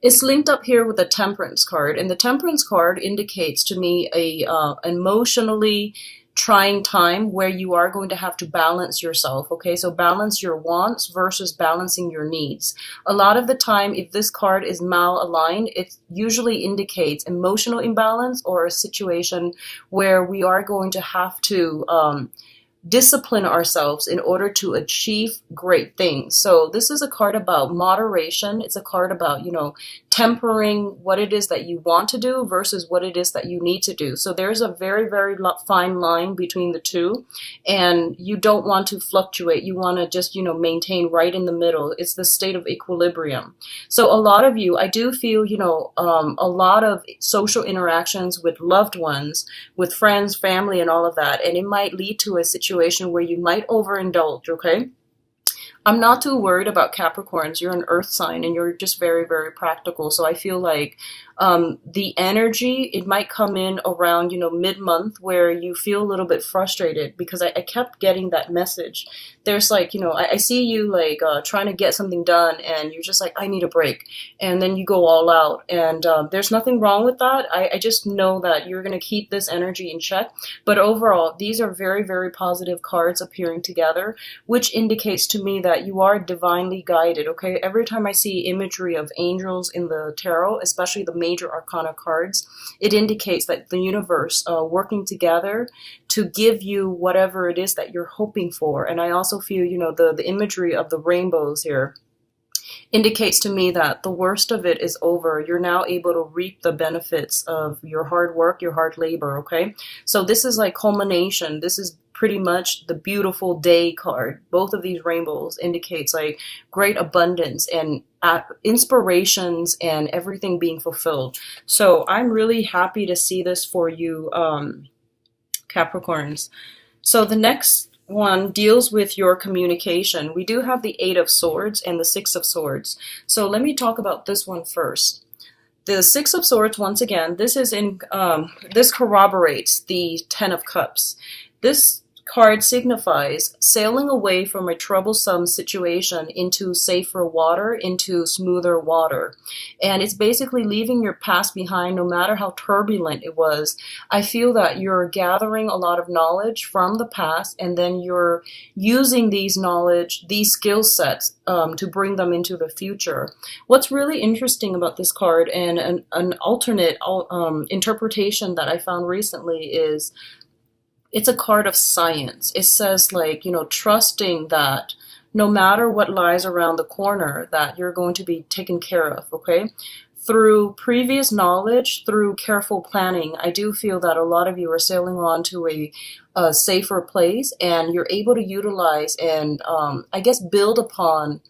It's linked up here with the Temperance card, and the Temperance card indicates to me a emotionally trying time where you are going to have to balance yourself. Okay, so balance your wants versus balancing your needs. A lot of the time, if this card is malaligned, it usually indicates emotional imbalance or a situation where we are going to have to discipline ourselves in order to achieve great things. So this is a card about moderation. It's a card about, tempering what it is that you want to do versus what it is that you need to do. So there's a very, very fine line between the two, and you don't want to fluctuate. You want to just, maintain right in the middle. It's the state of equilibrium. So a lot of you, I do feel, a lot of social interactions with loved ones, with friends, family, and all of that, and it might lead to a situation where you might overindulge, okay? I'm not too worried about Capricorns. You're an earth sign and you're just very, very practical. So I feel like the energy, it might come in around, mid-month where you feel a little bit frustrated because I kept getting that message. There's like, I see you like trying to get something done and you're just like, I need a break. And then you go all out. And there's nothing wrong with that. I just know that you're going to keep this energy in check. But overall, these are very, very positive cards appearing together, which indicates to me that you are divinely guided, okay? Every time I see imagery of angels in the tarot, especially the major arcana cards, it indicates that the universe working together to give you whatever it is that you're hoping for. And I also feel, the imagery of the rainbows here indicates to me that the worst of it is over. You're now able to reap the benefits of your hard work, your hard labor, okay? So this is like culmination. This is pretty much the beautiful day card. Both of these rainbows indicates like great abundance and inspirations and everything being fulfilled. So I'm really happy to see this for you, Capricorns. So the next one deals with your communication. We do have the Eight of Swords and the Six of Swords. So let me talk about this one first. The Six of Swords, once again, this corroborates the Ten of Cups. This card signifies sailing away from a troublesome situation into safer water, into smoother water. And it's basically leaving your past behind no matter how turbulent it was. I feel that you're gathering a lot of knowledge from the past and then you're using these skill sets to bring them into the future. What's really interesting about this card and an alternate interpretation that I found recently is it's a card of science. It says like, trusting that no matter what lies around the corner, that you're going to be taken care of, okay? Through previous knowledge, through careful planning, I do feel that a lot of you are sailing on to a safer place and you're able to utilize and build upon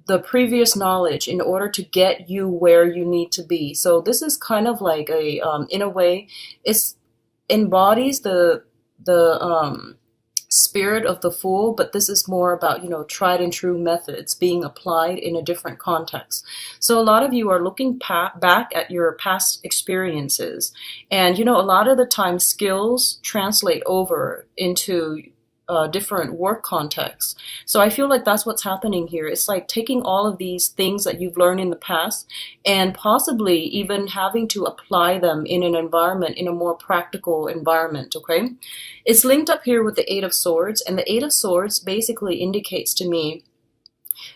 the previous knowledge in order to get you where you need to be. So this is kind of like in a way, it embodies the spirit of the Fool, but this is more about, tried and true methods being applied in a different context. So a lot of you are looking back at your past experiences, and, a lot of the time skills translate over into different work contexts. So I feel like that's what's happening here. It's like taking all of these things that you've learned in the past and possibly even having to apply them in an environment, in a more practical environment, okay? It's linked up here with the Eight of Swords, and the Eight of Swords basically indicates to me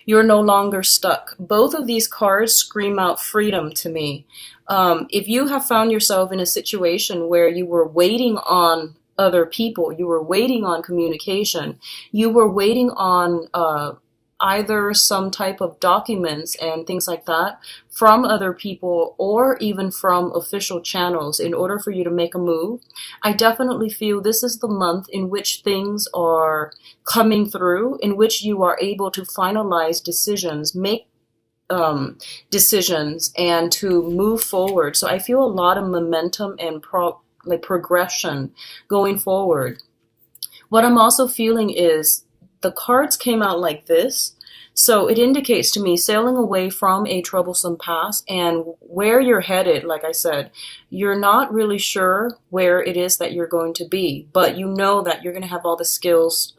you're no longer stuck. Both of these cards scream out freedom to me. If you have found yourself in a situation where you were waiting on other people, you were waiting on communication, you were waiting on either some type of documents and things like that from other people or even from official channels in order for you to make a move, I definitely feel this is the month in which things are coming through, in which you are able to finalize decisions, make decisions, and to move forward. So I feel a lot of momentum and progression going forward. What I'm also feeling is the cards came out like this. So it indicates to me sailing away from a troublesome past and where you're headed. Like I said, you're not really sure where it is that you're going to be, but you know that you're going to have all the skills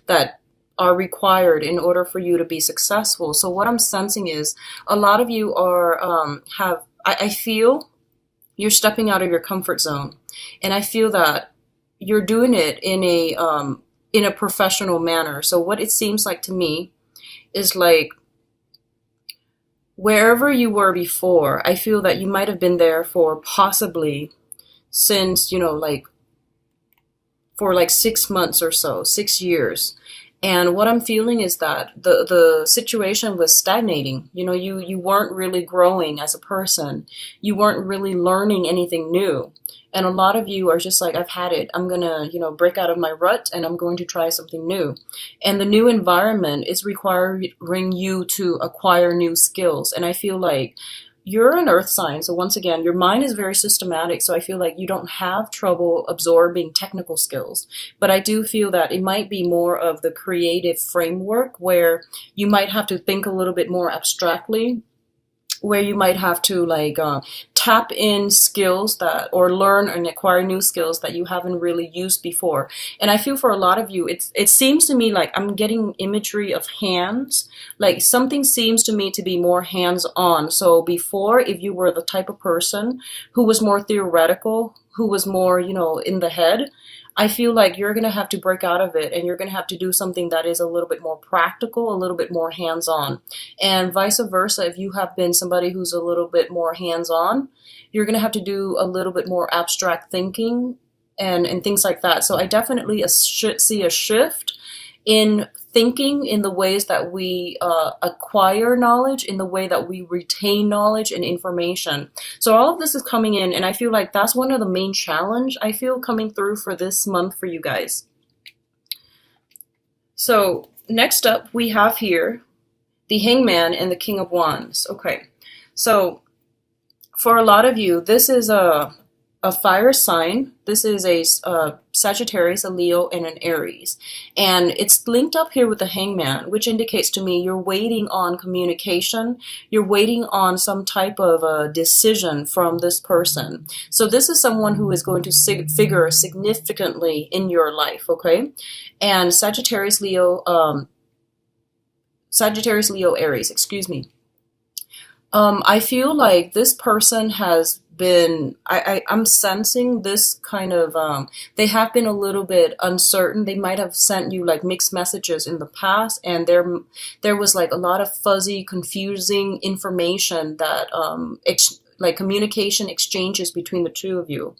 that are required in order for you to be successful. So what I'm sensing is a lot of you are I feel you're stepping out of your comfort zone, and I feel that you're doing it in a professional manner. So what it seems like to me is like wherever you were before, I feel that you might have been there for possibly since, like for like 6 months or so, 6 years. And what I'm feeling is that the situation was stagnating. You weren't really growing as a person. You weren't really learning anything new. And a lot of you are just like, I've had it. I'm going to, break out of my rut and I'm going to try something new. And the new environment is requiring you to acquire new skills. And I feel like you're an earth sign. So once again, your mind is very systematic. So I feel like you don't have trouble absorbing technical skills. But I do feel that it might be more of the creative framework where you might have to think a little bit more abstractly, where you might have to tap in skills that, or learn and acquire new skills that you haven't really used before. And I feel for a lot of you, it seems to me like I'm getting imagery of hands, like something seems to me to be more hands-on. So before, if you were the type of person who was more theoretical, who was more, in the head, I feel like you're going to have to break out of it and you're going to have to do something that is a little bit more practical, a little bit more hands-on. And vice versa, if you have been somebody who's a little bit more hands-on, you're going to have to do a little bit more abstract thinking and things like that. So I definitely see a shift in thinking, in the ways that we acquire knowledge, in the way that we retain knowledge and information. So all of this is coming in, and I feel like that's one of the main challenge I feel coming through for this month for you guys. So next up, we have here the Hangman and the King of Wands. Okay, so for a lot of you, this is a fire sign. This is a Sagittarius, a Leo, and an Aries. And it's linked up here with the Hangman, which indicates to me you're waiting on communication. You're waiting on some type of a decision from this person. So this is someone who is going to figure significantly in your life, okay? And Sagittarius, Leo, Aries, excuse me. I feel like this person has been, I'm sensing this kind of, they have been a little bit uncertain. They might have sent you like mixed messages in the past, and there was like a lot of fuzzy, confusing information that, like communication exchanges between the two of you.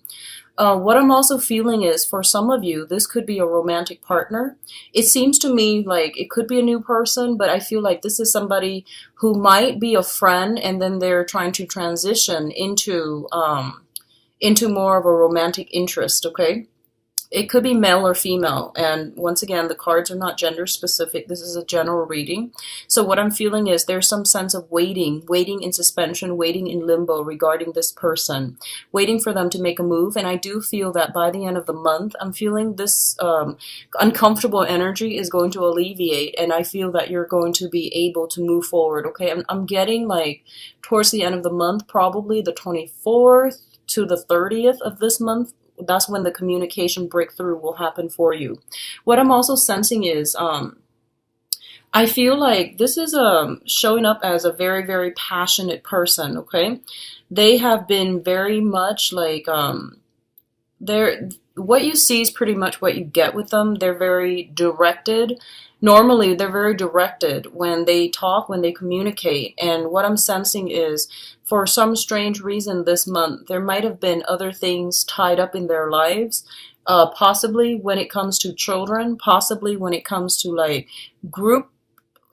What I'm also feeling is, for some of you, this could be a romantic partner. It seems to me like it could be a new person, but I feel like this is somebody who might be a friend, and then they're trying to transition into more of a romantic interest, okay? It could be male or female, and once again, the cards are not gender specific. This is a general reading. So what I'm feeling is there's some sense of waiting in suspension, waiting in limbo regarding this person, waiting for them to make a move. And I do feel that by the end of the month, I'm feeling this uncomfortable energy is going to alleviate, and I feel that you're going to be able to move forward, okay? I'm getting like towards the end of the month, probably the 24th to the 30th of this month. That's when the communication breakthrough will happen for you. What I'm also sensing is, I feel like this is showing up as a very, very passionate person, okay? They have been very much like, what you see is pretty much what you get with them. They're very directed. Normally, they're very directed when they talk, when they communicate. And what I'm sensing is, for some strange reason this month, there might have been other things tied up in their lives, possibly when it comes to children, possibly when it comes to like group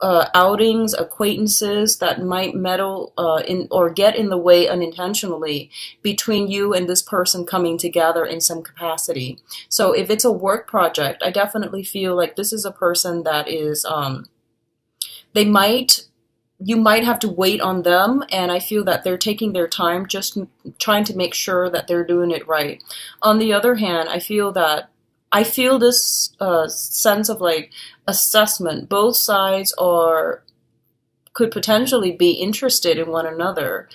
outings, acquaintances that might meddle in or get in the way unintentionally between you and this person coming together in some capacity. So if it's a work project, I definitely feel like this is a person that is, you might have to wait on them, and I feel that they're taking their time, just trying to make sure that they're doing it right. On the other hand, I feel this sense of like assessment. Both sides could potentially be interested in one another,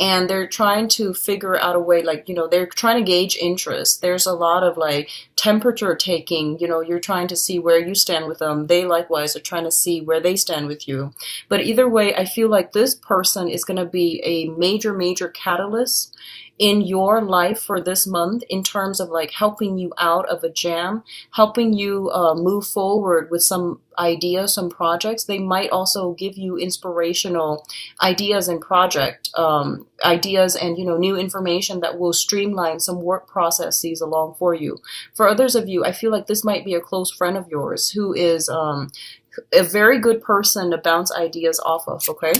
and they're trying to figure out a way, like, they're trying to gauge interest. There's a lot of like temperature taking, you're trying to see where you stand with them. They likewise are trying to see where they stand with you. But either way, I feel like this person is going to be a major, major catalyst in your life for this month, in terms of like helping you out of a jam, helping you move forward with some ideas, some projects. They might also give you inspirational ideas and project ideas, and new information that will streamline some work processes along for you. For others of you, I feel like this might be a close friend of yours who is a very good person to bounce ideas off of. Okay,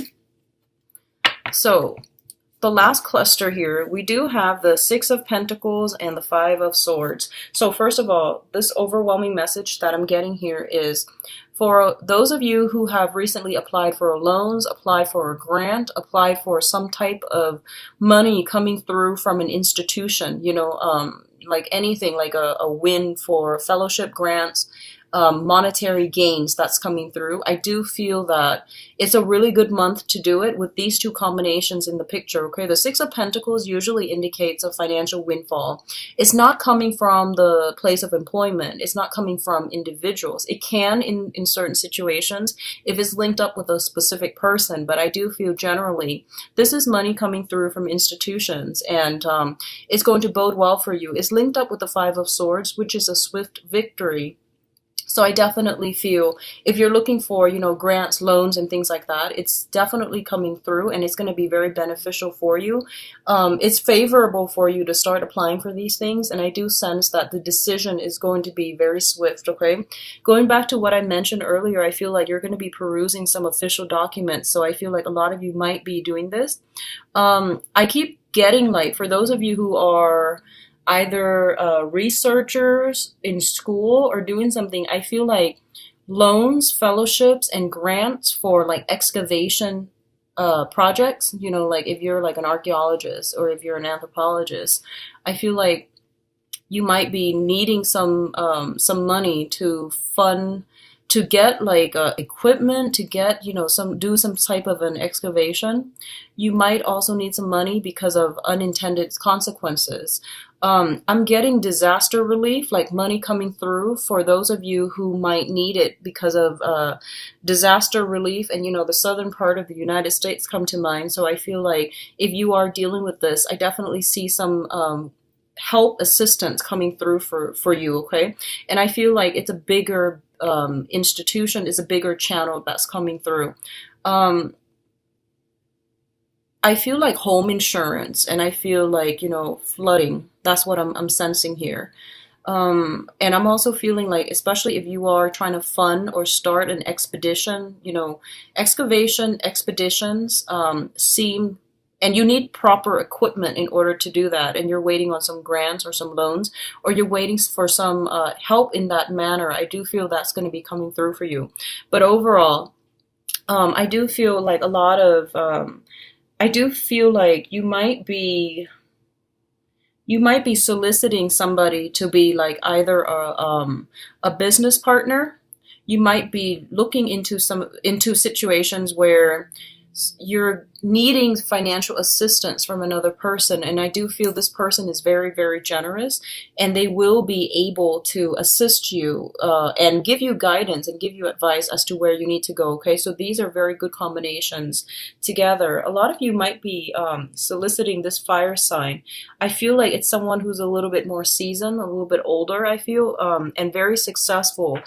so the last cluster here, we do have the Six of Pentacles and the Five of Swords. So first of all, this overwhelming message that I'm getting here is for those of you who have recently applied for loans, applied for a grant, applied for some type of money coming through from an institution, like anything, like a win for fellowship grants, monetary gains that's coming through. I do feel that it's a really good month to do it with these two combinations in the picture. Okay, the Six of Pentacles usually indicates a financial windfall. It's not coming from the place of employment. It's not coming from individuals. It can in certain situations if it's linked up with a specific person, but I do feel generally this is money coming through from institutions, and it's going to bode well for you. It's linked up with the Five of Swords, which is a swift victory. So I definitely feel if you're looking for, grants, loans, and things like that, it's definitely coming through, and it's going to be very beneficial for you. It's favorable for you to start applying for these things, and I do sense that the decision is going to be very swift, okay? Going back to what I mentioned earlier, I feel like you're going to be perusing some official documents, so I feel like a lot of you might be doing this. I keep getting, like, for those of you who are either researchers in school or doing something, I feel like loans, fellowships, and grants for like excavation projects, like if you're like an archaeologist or if you're an anthropologist, I feel like you might be needing some money to fund, to get like equipment, to get, do some type of an excavation. You might also need some money because of unintended consequences. I'm getting disaster relief, like money coming through for those of you who might need it because of disaster relief. And, the southern part of the United States come to mind. So I feel like if you are dealing with this, I definitely see some help, assistance coming through for you, okay? And I feel like it's a bigger institution, is a bigger channel that's coming through. I feel like home insurance, and I feel like, flooding. That's what I'm sensing here. And I'm also feeling like, especially if you are trying to fund or start an expedition, excavation expeditions seem, and you need proper equipment in order to do that, and you're waiting on some grants or some loans, or you're waiting for some help in that manner. I do feel that's going to be coming through for you. But overall, I do feel like a lot of I do feel like you might be soliciting somebody to be like either a business partner. You might be looking into situations where you're needing financial assistance from another person, and I do feel this person is very, very generous, and they will be able to assist you and give you guidance and give you advice as to where you need to go, okay? So these are very good combinations together. A lot of you might be soliciting this fire sign. I feel like it's someone who's a little bit more seasoned, a little bit older, I feel, and very successful.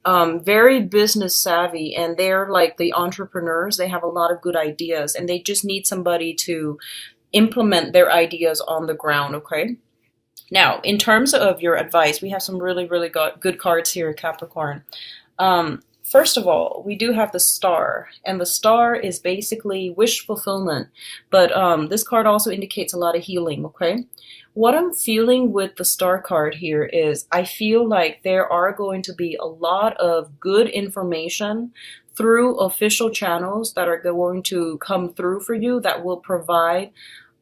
Very business savvy, and they're like the entrepreneurs. They have a lot of good ideas, and they just need somebody to implement their ideas on the ground, okay? Now, in terms of your advice, we have some really, really good cards here, Capricorn. First of all, we do have the Star, and the Star is basically wish fulfillment, but this card also indicates a lot of healing, okay? What I'm feeling with the Star card here is I feel like there are going to be a lot of good information through official channels that are going to come through for you that will provide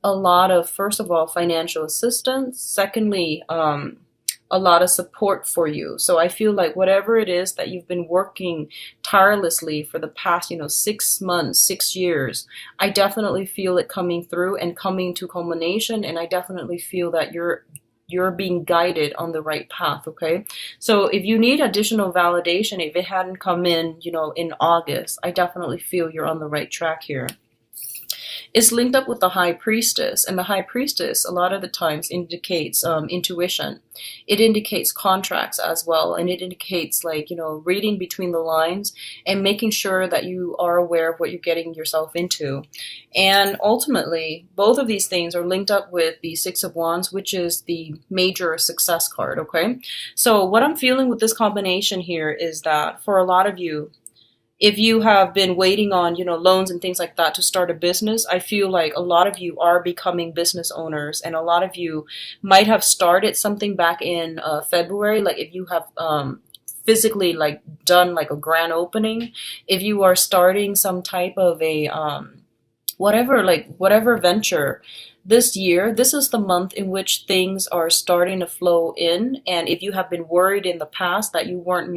a lot of, first of all, financial assistance. Secondly, a a lot of support for you. So I feel like whatever it is that you've been working tirelessly for the past, 6 months, 6 years, I definitely feel it coming through and coming to culmination. And I definitely feel that you're being guided on the right path. Okay. So if you need additional validation, if it hadn't come in, in August, I definitely feel you're on the right track here. It's linked up with the high priestess, and the high priestess a lot of the times indicates intuition. It indicates contracts as well, and it indicates like reading between the lines and making sure that you are aware of what you're getting yourself into. And ultimately, both of these things are linked up with the Six of Wands, which is the major success card. Okay, so what I'm feeling with this combination here is that for a lot of you, if you have been waiting on, loans and things like that to start a business, I feel like a lot of you are becoming business owners, and a lot of you might have started something back in February. Like if you have physically like done like a grand opening, if you are starting some type of a whatever venture this year, this is the month in which things are starting to flow in. And if you have been worried in the past that you weren't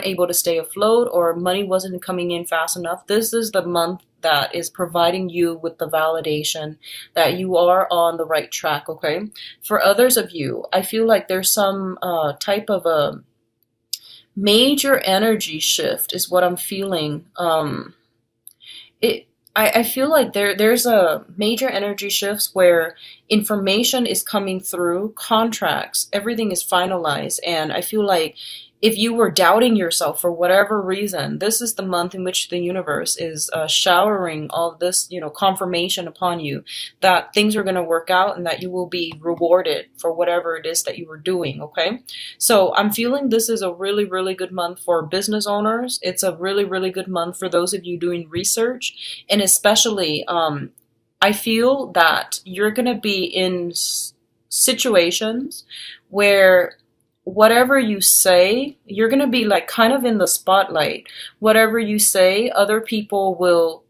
able to stay afloat, or money wasn't coming in fast enough, this is the month that is providing you with the validation that you are on the right track. Okay. For others of you, I feel like there's some type of a major energy shift is what I'm feeling. I feel like there's a major energy shifts where information is coming through, contracts, everything is finalized, and I feel like if you were doubting yourself for whatever reason, this is the month in which the universe is showering all this, confirmation upon you that things are going to work out and that you will be rewarded for whatever it is that you were doing. Okay. So I'm feeling this is a really, really good month for business owners. It's a really, really good month for those of you doing research. And especially, I feel that you're going to be in situations where whatever you say, you're going to be like kind of in the spotlight. Whatever you say, other people will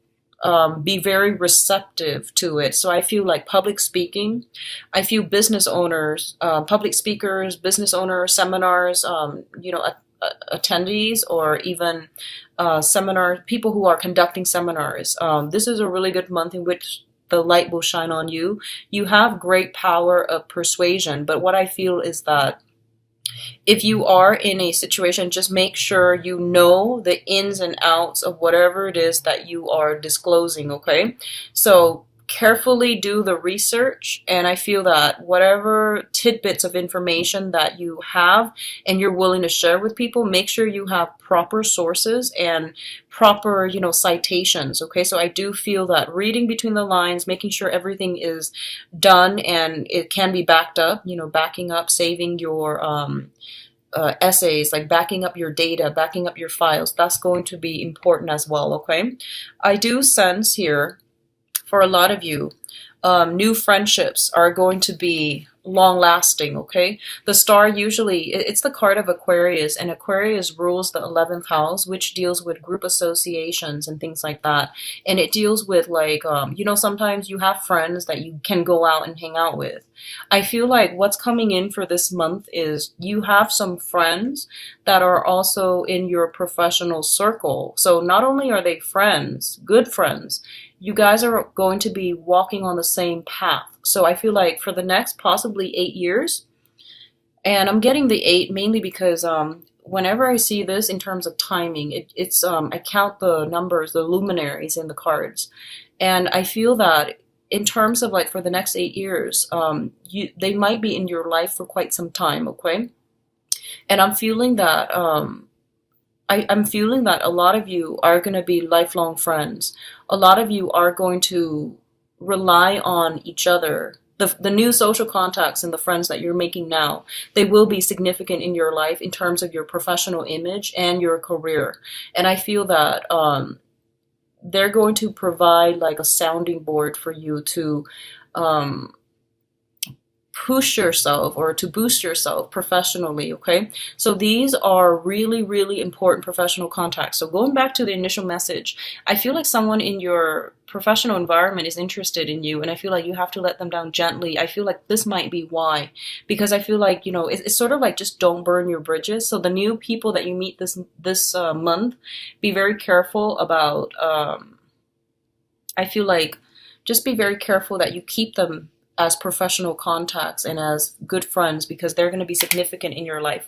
be very receptive to it. So I feel like public speaking, I feel business owners, public speakers, business owners, seminars, attendees, or even seminars, people who are conducting seminars. This is a really good month in which the light will shine on you. You have great power of persuasion, but what I feel is that if you are in a situation, just make sure you know the ins and outs of whatever it is that you are disclosing, okay? So carefully do the research, and I feel that whatever tidbits of information that you have and you're willing to share with people, make sure you have proper sources and proper, citations, okay? So I do feel that reading between the lines, making sure everything is done and it can be backed up, backing up, saving your essays, like backing up your data, backing up your files, that's going to be important as well, okay? I do sense here, for a lot of you, new friendships are going to be long lasting, okay? The star usually, it's the card of Aquarius, and Aquarius rules the 11th house, which deals with group associations and things like that. And it deals with like, sometimes you have friends that you can go out and hang out with. I feel like what's coming in for this month is you have some friends that are also in your professional circle. So not only are they friends, good friends, you guys are going to be walking on the same path. So I feel like for the next possibly 8 years, and I'm getting the 8 mainly because whenever I see this in terms of timing, it's I count the numbers, the luminaries in the cards, and I feel that in terms of like for the next 8 years, they might be in your life for quite some time, okay? And I'm feeling that I'm feeling that a lot of you are going to be lifelong friends. A lot of you are going to rely on each other. The new social contacts and the friends that you're making now, they will be significant in your life in terms of your professional image and your career. And I feel that they're going to provide like a sounding board for you to push yourself or to boost yourself professionally, okay? So these are really, really important professional contacts. So going back to the initial message, I feel like someone in your professional environment is interested in you, and I feel like you have to let them down gently. I feel like this might be why, because I feel like, you know, it's sort of like just don't burn your bridges. So the new people that you meet this month, be very careful about. I feel like just be very careful that you keep them as professional contacts and as good friends, because they're going to be significant in your life.